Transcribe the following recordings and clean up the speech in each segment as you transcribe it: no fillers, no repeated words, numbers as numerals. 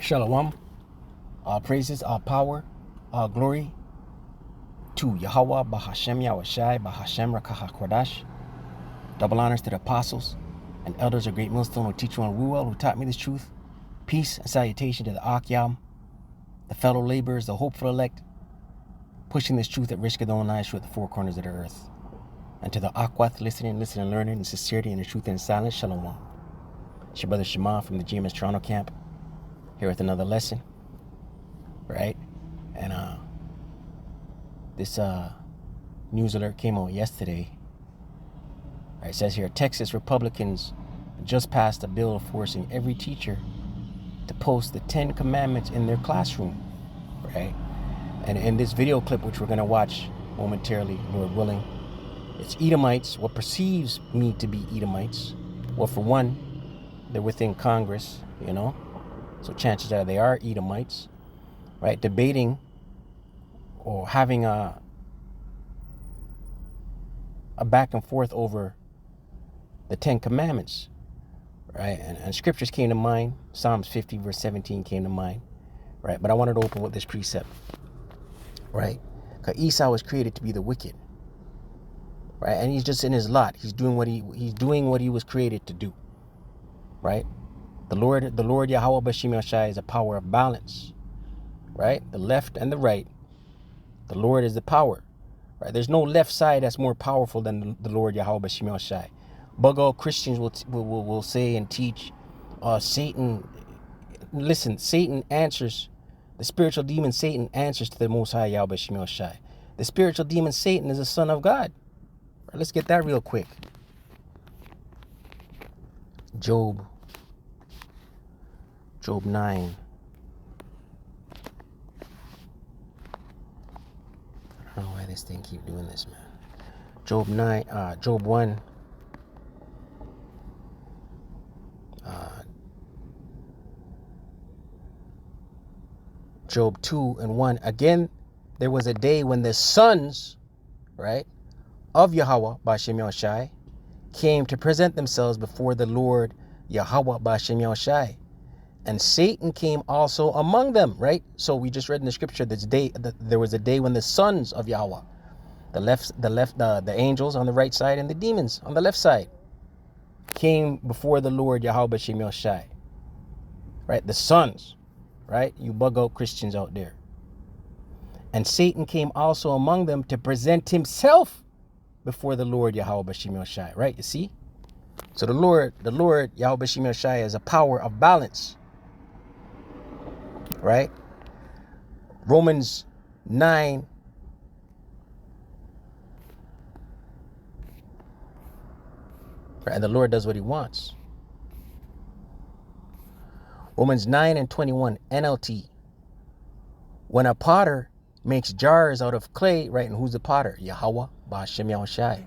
Shalom. All praises, all power, all glory to Yahweh, Bahashem Yahushai, Bahashem Rakah Kodash. Double honors to the apostles and elders of Great Millstone who teach you on Ruel, who taught me this truth. Peace and salutation to the Akyam, the fellow laborers, the hopeful elect, pushing this truth at risk of their own lives through the four corners of the earth. And to the Akwath, listening, learning, in sincerity, and the truth and silence, Shalom. It's your brother Shema from the GMS Toronto camp, here with another lesson, right? And this news alert came out yesterday. Right, it says here, Texas Republicans just passed a bill forcing every teacher to post the 10 commandments in their classroom, right? And in this video clip, which we're going to watch momentarily, Lord willing, it's Edomites, what perceives me to be Edomites. Well, for one, they're within Congress, you know, so chances are they are Edomites, right? Debating or having a back and forth over the 10 commandments, right? And scriptures came to mind. Psalms 50 verse 17 came to mind, right? But I wanted to open with this precept, right? Because Esau was created to be the wicked, right? And he's just in his lot. He's doing what he was created to do, right? The Lord Yahweh Bashim Yashai is a power of balance, right? The left and the right. The Lord is the power, right? There's no left side that's more powerful than the Lord Yahweh Bashim Yashai. Bug Christians will say and teach, Satan. Listen, Satan answers, the spiritual demon Satan answers to the Most High Yahweh Bashim Yashai. The spiritual demon Satan is a son of God. Right, let's get that real quick. Job 9. I don't know why this thing keep doing this, man. Job 1. Job 2 and 1. Again, there was a day when the sons, right, of Yahweh Ba'ashem Yahushai came to present themselves before the Lord Yahweh Ba'ashem Yahushai. And Satan came also among them, right? So we just read in the scripture there was a day when the sons of Yahweh, the angels on the right side and the demons on the left side, came before the Lord Yahweh Ba'ashem Yahushai. Right? The sons, right? You bug out Christians out there. And Satan came also among them to present himself before the Lord Yahweh Ba'ashem Yahushai, right? You see? So the Lord Yahweh Ba'ashem Yahushai is a power of balance, right? Romans 9 right? And the Lord does what he wants. Romans 9 and 21 NLT. When a potter makes jars out of clay, right? And who's the potter? Yahweh Ba'ashem Yahushai.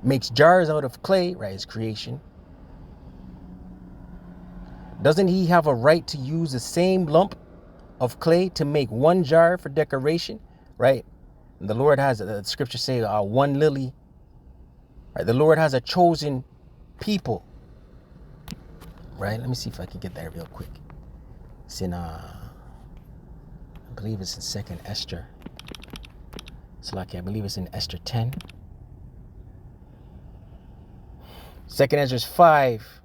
Makes jars out of clay, right? His creation. Doesn't he have a right to use the same lump of clay to make one jar for decoration, right? And the Lord has, the scriptures say, one lily, right? The Lord has a chosen people, right? Let me see if I can get that real quick. It's in, I believe it's in 2nd Esther. It's like, I believe it's in Esther 10. 2nd Ezra 5.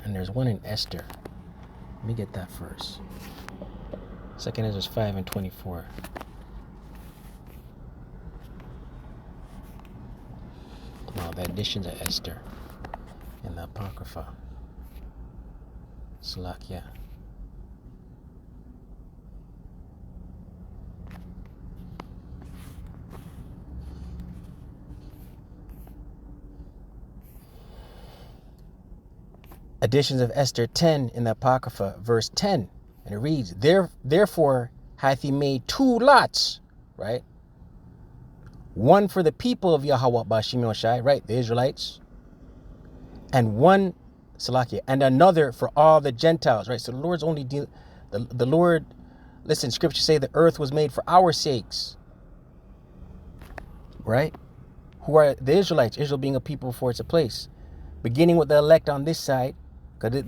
And there's one in Esther. Let me get that first. 2nd Ezra 5 and 24. No, the additions of Esther in the Apocrypha. Salakia. Editions of Esther 10 in the Apocrypha, verse 10. And it reads, Therefore hath he made 2 lots, right? One for the people of Yahweh Ba'ashem Yahushai, right? The Israelites. And one, Salakia, and another for all the Gentiles, right? So the Lord's only the Lord, listen, scriptures say the earth was made for our sakes, right? Who are the Israelites, Israel being a people before it's a place. Beginning with the elect on this side, Because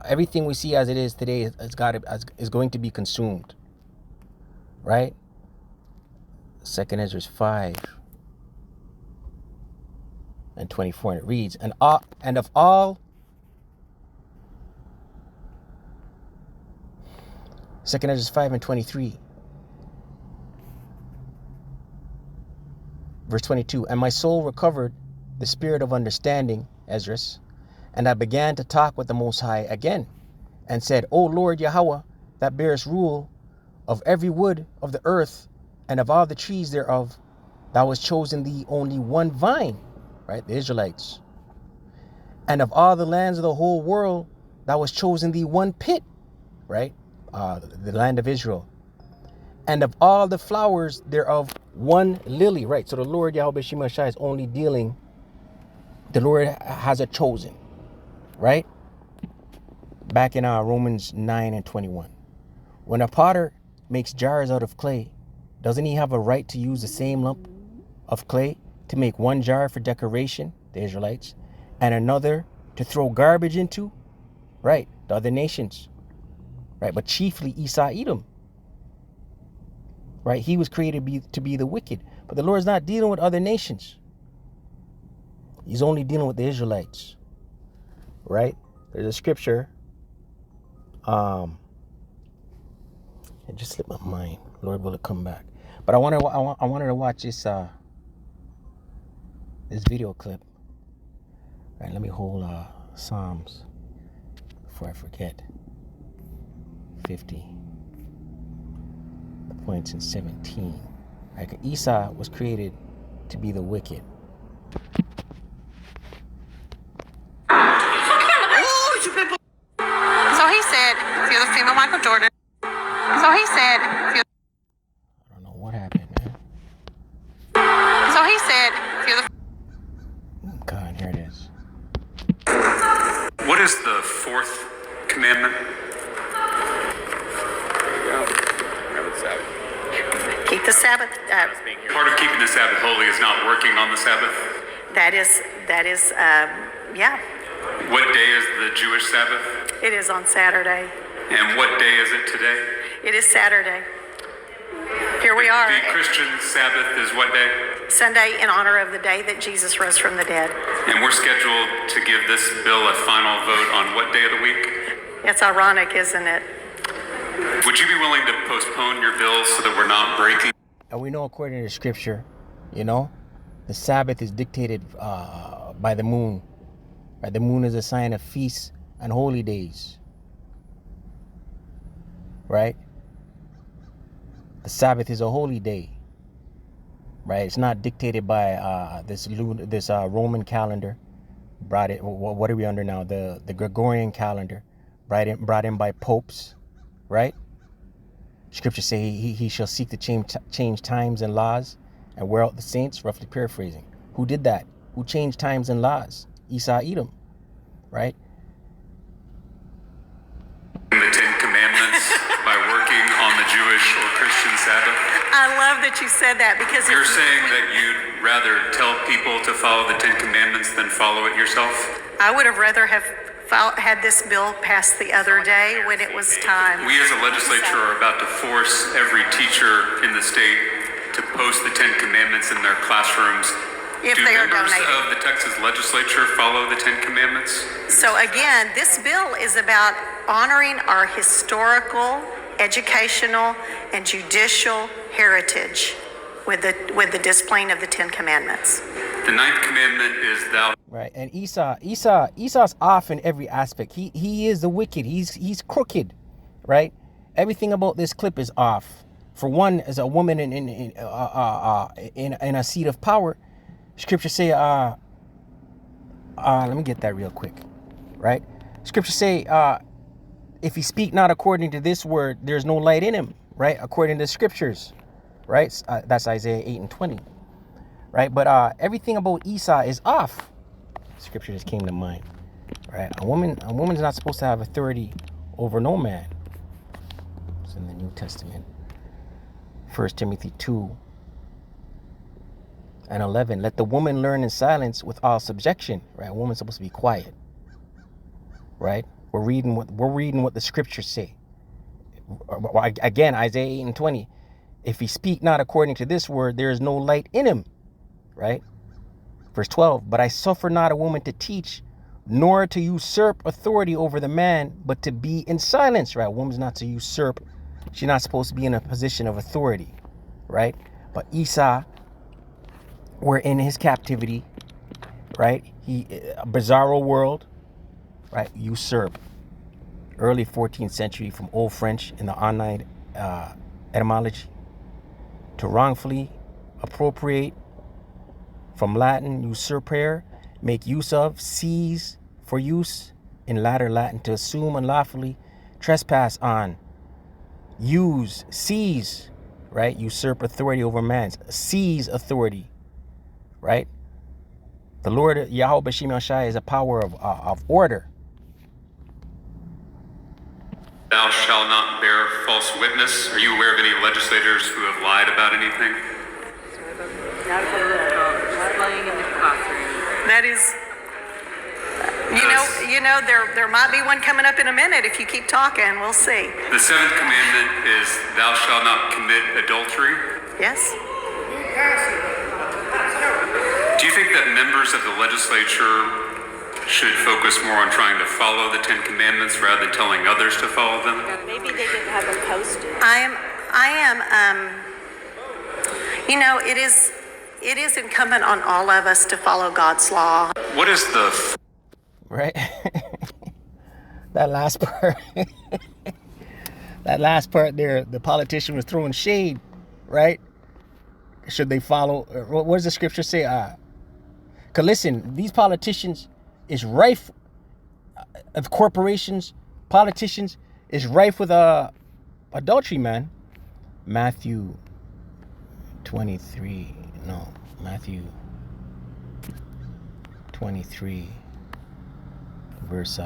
everything we see as it is today is going to be consumed. Right? 2nd Ezra 5 and 24, and it reads, and of all 2nd Ezra 5 and 23, verse 22, and my soul recovered the spirit of understanding, Esdras, and I began to talk with the Most High again, and said, O Lord Yahweh, that bearest rule of every wood of the earth, and of all the trees thereof, thou hast chosen thee only one vine, right, the Israelites. And of all the lands of the whole world, thou hast chosen thee one pit, right, the land of Israel. And of all the flowers thereof, one lily, right. So the Lord Yahweh Shemashai is only dealing, the Lord has a chosen, right? Back in Romans 9 and 21. When a potter makes jars out of clay, doesn't he have a right to use the same lump of clay to make one jar for decoration, the Israelites, and another to throw garbage into, right, the other nations, right, but chiefly Esau, Edom, right? He was created to be the wicked, but the Lord's not dealing with other nations. He's only dealing with the Israelites, right? There's a scripture, it just slipped my mind. Lord, will it come back? But I wanted to watch this this video clip. All right, let me hold Psalms before I forget. 50. The points in 17. Like Esau was created to be the wicked. So he said, if you're the female Michael Jordan. So he said, if you're... I don't know what happened, man. So he said, if you're the... God, here it is. What is the fourth commandment? Keep the Sabbath. Part of keeping the Sabbath holy is not working on the Sabbath. That is, yeah. What day is the Jewish Sabbath? It is on Saturday. And what day is it today? It is Saturday. Here we are. The Christian Sabbath is what day? Sunday, in honor of the day that Jesus rose from the dead. And we're scheduled to give this bill a final vote on what day of the week? It's ironic, isn't it? Would you be willing to postpone your bill so that we're not breaking? And we know according to scripture, the Sabbath is dictated by the moon. Right? The moon is a sign of feasts and holy days. Right? The Sabbath is a holy day. Right? It's not dictated by this Roman calendar. What are we under now? The Gregorian calendar, brought in by popes. Right? Scripture say he shall seek to change times and laws and wear out the saints, roughly paraphrasing. Who did that? Who changed times and laws? Esau, Edom, right? The Ten Commandments by working on the Jewish or Christian Sabbath? I love that you said that because you're saying that you'd rather tell people to follow the Ten Commandments than follow it yourself? I would have rather have had this bill passed the other day when it was time. We as a legislature are about to force every teacher in the state to post the Ten Commandments in their classrooms. If they are members donated. of the Texas legislature follow the Ten Commandments? So again, this bill is about honoring our historical, educational, and judicial heritage with the displaying of the Ten Commandments. The ninth commandment is thou. Right, and Esau's off in every aspect. He is the wicked. He's crooked, right? Everything about this clip is off. For one, as a woman in a seat of power, Scripture say, let me get that real quick, right? Scripture say, if he speak not according to this word, there's no light in him, right? According to the scriptures, right? That's Isaiah 8 and 20, right? But everything about Esau is off. Scripture just came to mind, right? A woman's not supposed to have authority over no man. It's in the New Testament. 1 Timothy 2 and 11. Let the woman learn in silence with all subjection, right? A woman's supposed to be quiet. right? We're reading what the scriptures say. Again, Isaiah 8:20. If he speak not according to this word, there is no light in him, right? Verse 12. But I suffer not a woman to teach, nor to usurp authority over the man, but to be in silence, right? A woman's not to usurp. She's not supposed to be in a position of authority, right? But Esau, we're in his captivity, right? A bizarro world, right? Usurp. Early 14th century, from Old French in the online etymology, to wrongfully appropriate, from Latin usurper, make use of, seize for use, in latter Latin, to assume unlawfully, trespass on, use, seize, right? Usurp authority over man, seize authority, right? The Lord Yahweh B'Shem Yahshai is a power of order. Thou shalt not bear false witness. Are you aware of any legislators who have lied about anything? That is, there might be one coming up in a minute. If you keep talking, we'll see. The seventh commandment is thou shalt not commit adultery. Yes? Do you think that members of the legislature should focus more on trying to follow the Ten Commandments rather than telling others to follow them? Maybe they could have them posted. It is incumbent on all of us to follow God's law. What is the Right? That last part. That last part there, the politician was throwing shade, right? Should they follow? What does the scripture say? Because listen, these politicians is rife, of corporations, politicians, is rife with adultery, man. Matthew 23, verse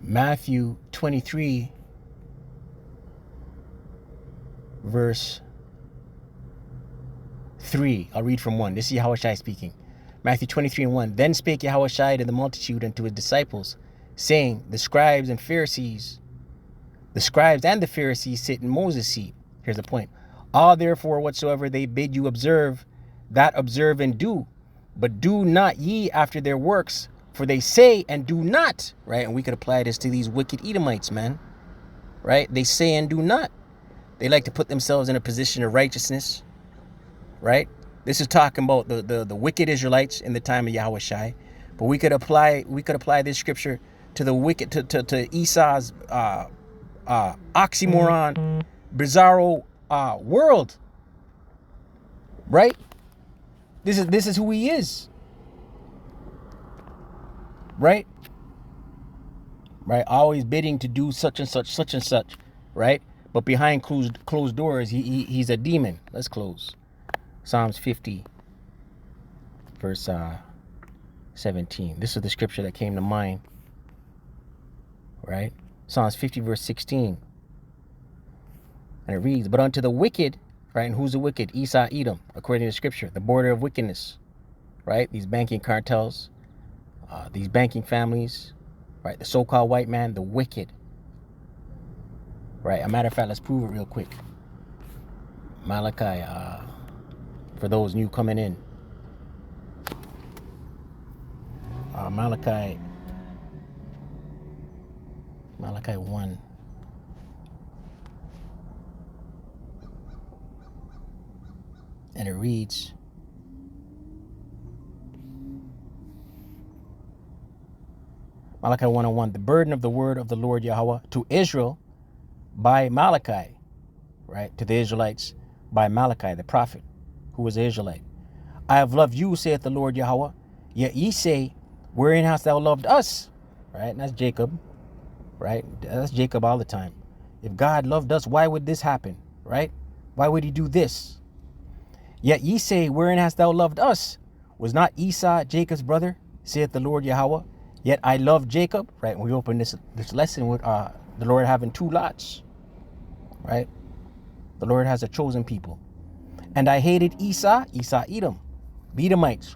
Matthew 23, verse 3. I'll read from 1. This is Yahushua speaking. Matthew 23:1. Then spake Yahushua to the multitude and to his disciples, saying, the scribes and the Pharisees sit in Moses' seat. Here's the point. All therefore whatsoever they bid you observe, that observe and do. But do not ye after their works, for they say and do not, right? And we could apply this to these wicked Edomites, man, right? They say and do not. They like to put themselves in a position of righteousness, right? This is talking about the wicked Israelites in the time of Yahushua. But we could apply this scripture to the wicked, to Esau's oxymoron, bizarro world, right? This is who he is. Right? Always bidding to do such and such, right? But behind closed doors, he's a demon. Let's close. Psalms 50, verse 17. This is the scripture that came to mind, right? Psalms 50, verse 16. And it reads, but unto the wicked, right? And who's the wicked? Esau, Edom, according to scripture, the border of wickedness, right? These banking cartels, these banking families, right? The so-called white man, the wicked, right? A matter of fact, let's prove it real quick. Malachi, for those new coming in. Malachi 1. And it reads, Malachi 1:1, the burden of the word of the Lord Yahweh to Israel by Malachi, right? To the Israelites by Malachi, the prophet, who was an Israelite. I have loved you, saith the Lord Yahweh. Yet ye say, wherein hast thou loved us? right? And that's Jacob, right? That's Jacob all the time. If God loved us, why would this happen, right? Why would he do this? Yet ye say, wherein hast thou loved us? Was not Esau Jacob's brother, saith the Lord Yahweh? Yet I love Jacob, right? We open this lesson with the Lord having two lots, right? The Lord has a chosen people. And I hated Esau, Edom, the Edomites,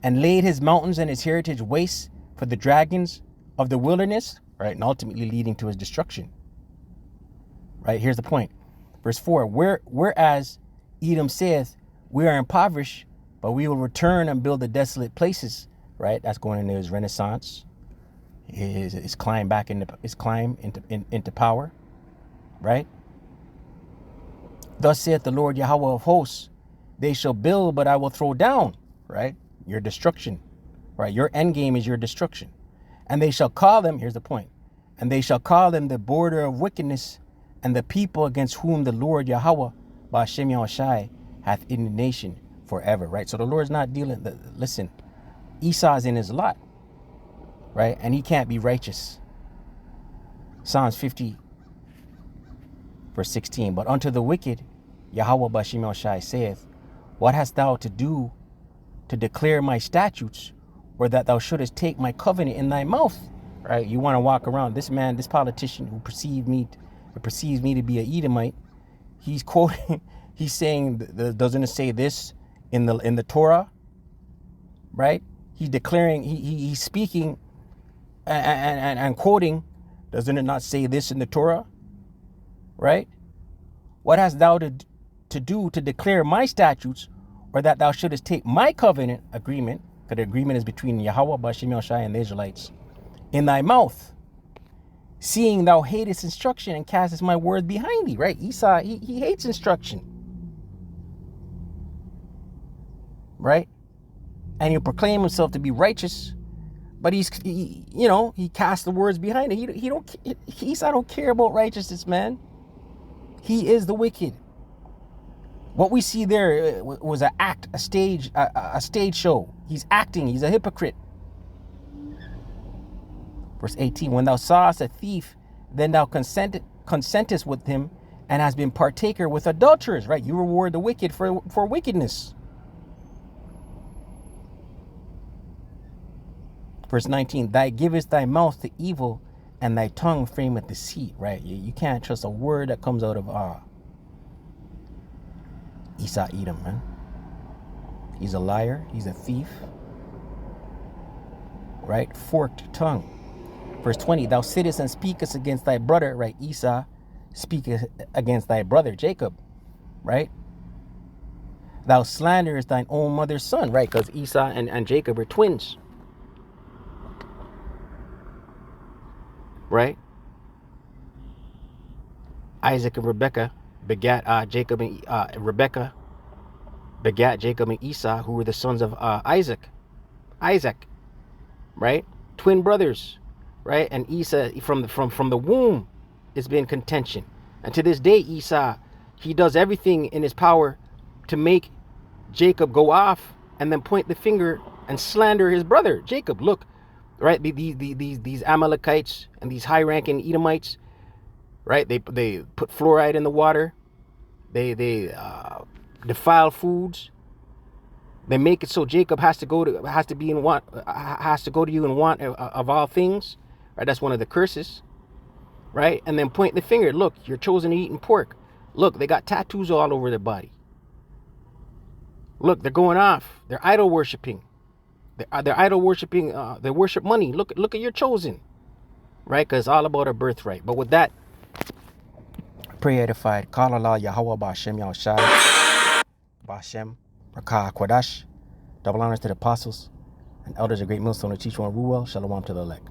and laid his mountains and his heritage waste for the dragons of the wilderness, right? And ultimately leading to his destruction, right? Here's the point. Verse 4, whereas Edom saith, we are impoverished, but we will return and build the desolate places, right? That's going into his renaissance, his climb back into power, right? Thus saith the Lord Yahweh of hosts, they shall build, but I will throw down, right? Your destruction, right? Your end game is your destruction. And they shall call them, here's the point, and they shall call them the border of wickedness and the people against whom the Lord Yahweh, Ba'ashem Yahushai, hath indignation forever, right? So the Lord's not dealing, listen, Esau's in his lot, right? And he can't be righteous. Psalms 50, verse 16, but unto the wicked, Yahweh Ba'ashem Yahushai saith, what hast thou to do to declare my statutes, or that thou shouldest take my covenant in thy mouth, right? You want to walk around, this man, this politician who perceives me to be an Edomite, he's quoting, he's saying, doesn't it say this in the Torah, right? He's declaring, he's speaking and quoting, doesn't it not say this in the Torah, right? What hast thou to do to declare my statutes, or that thou shouldest take my covenant agreement, because the agreement is between Yahweh, Ba'ashem Yahushai, and the Israelites, in thy mouth, seeing thou hatest instruction and castest my words behind thee, right? Esau, he hates instruction, right? And he'll proclaim himself to be righteous, but he casts the words behind it. Esau don't care about righteousness, man. He is the wicked. What we see there was a stage show. He's acting. He's a hypocrite. Verse 18, when thou sawest a thief, then thou consentest with him, and hast been partaker with adulterers, right? You reward the wicked for wickedness. Verse 19, thou givest thy mouth to evil, and thy tongue frameth deceit, right? You can't trust a word that comes out of Esau Edom, man. He's a liar. He's a thief, right? Forked tongue. Verse 20, thou sittest and speakest against thy brother, right? Esau speaketh against thy brother, Jacob, right? Thou slanderest thine own mother's son, right? Because Esau and Jacob are twins, right? Isaac and Rebekah begat Jacob, and Rebekah begat Jacob and Esau, who were the sons of Isaac, right? Twin brothers, right? And Esau from the womb has been contention, and to this day Esau, he does everything in his power to make Jacob go off and then point the finger and slander his brother Jacob. Look, right? These Amalekites and these high-ranking Edomites, right? They put fluoride in the water. They defile foods. They make it so Jacob has to go to you in want of all things, right? That's one of the curses, right? And then point the finger. Look, you're chosen to eating pork. Look, they got tattoos all over their body. Look, they're going off. They're idol worshiping. They're idol worshiping. They worship money. Look at your chosen, right? Because it's all about our birthright. But with that, pray edified. Call Allah Yahweh Ba'ashem Yahushai Ba'ashem Rakah Quadash. Double honors to the apostles and elders of Great Millstone to teach one rule well. Shalom to the elect.